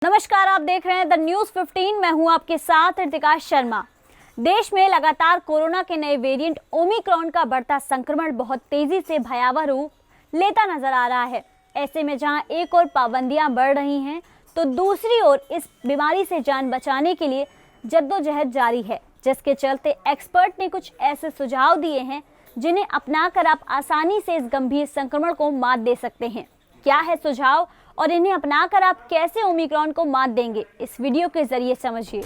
नमस्कार, आप देख रहे हैं द न्यूज़ 15। मैं हूं आपके साथ ऋतिका शर्मा। देश में लगातार कोरोना के नए वेरिएंट ओमिक्रॉन का बढ़ता संक्रमण बहुत तेजी से भयावह रूप लेता नजर आ रहा है। ऐसे में जहां एक ओर पाबंदियां बढ़ रही हैं, तो दूसरी ओर इस बीमारी से जान बचाने के लिए जद्दोजहद जारी है, जिसके चलते एक्सपर्ट ने कुछ ऐसे सुझाव दिए हैं जिन्हें अपनाकर आप आसानी से इस गंभीर संक्रमण को मात दे सकते हैं। क्या है सुझाव और इन्हें अपनाकर आप कैसे ओमिक्रॉन को मात देंगे, इस वीडियो के जरिए समझिए।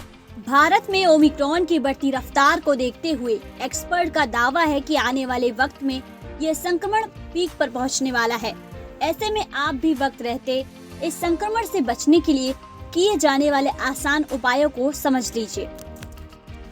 भारत में ओमिक्रॉन की बढ़ती रफ्तार को देखते हुए एक्सपर्ट का दावा है कि आने वाले वक्त में यह संक्रमण पीक पर पहुंचने वाला है। ऐसे में आप भी वक्त रहते इस संक्रमण से बचने के लिए किए जाने वाले आसान उपायों को समझ लीजिए।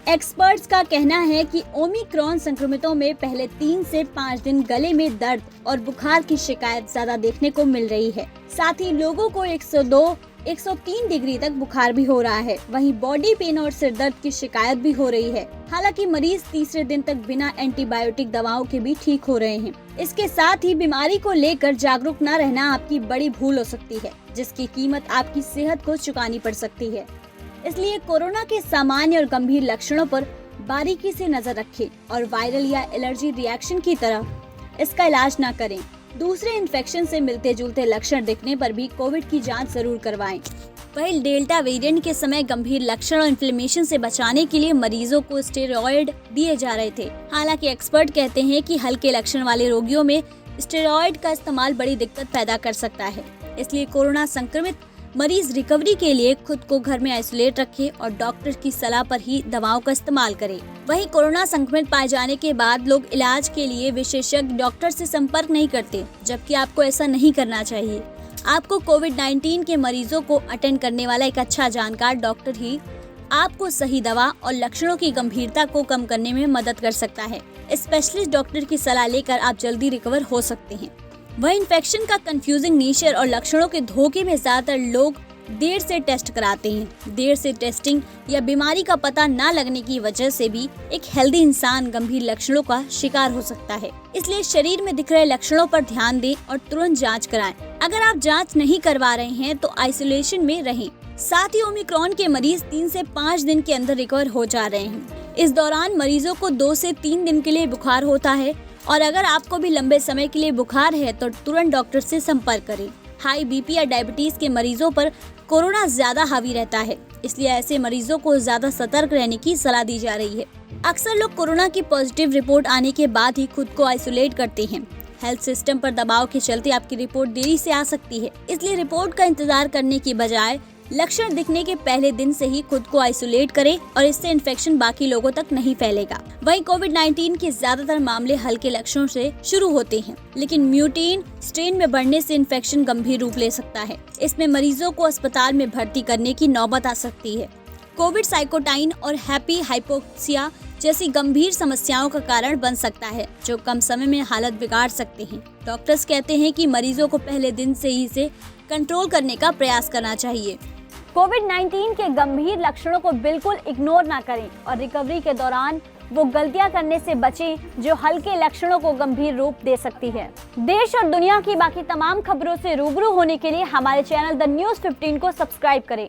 एक्सपर्ट्स का कहना है कि ओमिक्रॉन संक्रमितों में पहले 3 से 5 दिन गले में दर्द और बुखार की शिकायत ज्यादा देखने को मिल रही है। साथ ही लोगों को 102-103 डिग्री तक बुखार भी हो रहा है। वहीं बॉडी पेन और सिर दर्द की शिकायत भी हो रही है। हालांकि मरीज तीसरे दिन तक बिना एंटीबायोटिक दवाओं के भी ठीक हो रहे हैं। इसके साथ ही बीमारी को लेकर जागरूक न रहना आपकी बड़ी भूल हो सकती है, जिसकी कीमत आपकी सेहत को चुकानी पड़ सकती है। इसलिए कोरोना के सामान्य और गंभीर लक्षणों पर बारीकी से नजर रखें और वायरल या एलर्जी रिएक्शन की तरह इसका इलाज न करें। दूसरे इन्फेक्शन से मिलते जुलते लक्षण दिखने पर भी कोविड की जांच जरूर करवाएं। वहीं डेल्टा वेरिएंट के समय गंभीर लक्षण और इन्फ्लेमेशन से बचाने के लिए मरीजों को स्टेरॉयड दिए जा रहे थे। हालांकि एक्सपर्ट कहते हैं कि हल्के लक्षण वाले रोगियों में स्टेरॉयड का इस्तेमाल बड़ी दिक्कत पैदा कर सकता है। इसलिए कोरोना संक्रमित मरीज रिकवरी के लिए खुद को घर में आइसोलेट रखें और डॉक्टर की सलाह पर ही दवाओं का इस्तेमाल करें। वहीं कोरोना संक्रमित पाए जाने के बाद लोग इलाज के लिए विशेषज्ञ डॉक्टर से संपर्क नहीं करते, जबकि आपको ऐसा नहीं करना चाहिए। आपको कोविड-19 के मरीजों को अटेंड करने वाला एक अच्छा जानकार डॉक्टर ही आपको सही दवा और लक्षणों की गंभीरता को कम करने में मदद कर सकता है। स्पेशलिस्ट डॉक्टर की सलाह लेकर आप जल्दी रिकवर हो सकते हैं। वह इन्फेक्शन का कंफ्यूजिंग नेचर और लक्षणों के धोखे में ज्यादातर लोग देर से टेस्ट कराते हैं। देर से टेस्टिंग या बीमारी का पता न लगने की वजह से भी एक हेल्दी इंसान गंभीर लक्षणों का शिकार हो सकता है। इसलिए शरीर में दिख रहे लक्षणों पर ध्यान दें और तुरंत जांच कराएं। अगर आप जांच नहीं करवा रहे हैं तो आइसोलेशन में रहें। साथ ही ओमिक्रॉन के मरीज 3 से 5 दिन के अंदर रिकवर हो जा रहे हैं। इस दौरान मरीजों को 2 से 3 दिन के लिए बुखार होता है और अगर आपको भी लंबे समय के लिए बुखार है तो तुरंत डॉक्टर से संपर्क करें। हाई बीपी या डायबिटीज के मरीजों पर कोरोना ज्यादा हावी रहता है, इसलिए ऐसे मरीजों को ज्यादा सतर्क रहने की सलाह दी जा रही है। अक्सर लोग कोरोना की पॉजिटिव रिपोर्ट आने के बाद ही खुद को आइसोलेट करते हैं। हेल्थ सिस्टम पर दबाव के चलते आपकी रिपोर्ट देरी से आ सकती है, इसलिए रिपोर्ट का इंतजार करने की बजाय लक्षण दिखने के पहले दिन से ही खुद को आइसोलेट करें और इससे इन्फेक्शन बाकी लोगों तक नहीं फैलेगा। वहीं कोविड-19 के ज्यादातर मामले हल्के लक्षणों से शुरू होते हैं, लेकिन म्यूटेंट स्ट्रेन में बढ़ने से इन्फेक्शन गंभीर रूप ले सकता है। इसमें मरीजों को अस्पताल में भर्ती करने की नौबत आ सकती है। कोविड साइकोटाइन और हैप्पी हाइपोक्सिया जैसी गंभीर समस्याओं का कारण बन सकता है, जो कम समय में हालत बिगाड़ सकते हैं। डॉक्टर्स कहते हैं कि मरीजों को पहले दिन से ही इसे कंट्रोल करने का प्रयास करना चाहिए। कोविड-19 के गंभीर लक्षणों को बिल्कुल इग्नोर ना करें और रिकवरी के दौरान वो गलतियां करने से बचें जो हल्के लक्षणों को गंभीर रूप दे सकती है। देश और दुनिया की बाकी तमाम खबरों से रूबरू होने के लिए हमारे चैनल द न्यूज़ 15 को सब्सक्राइब करें।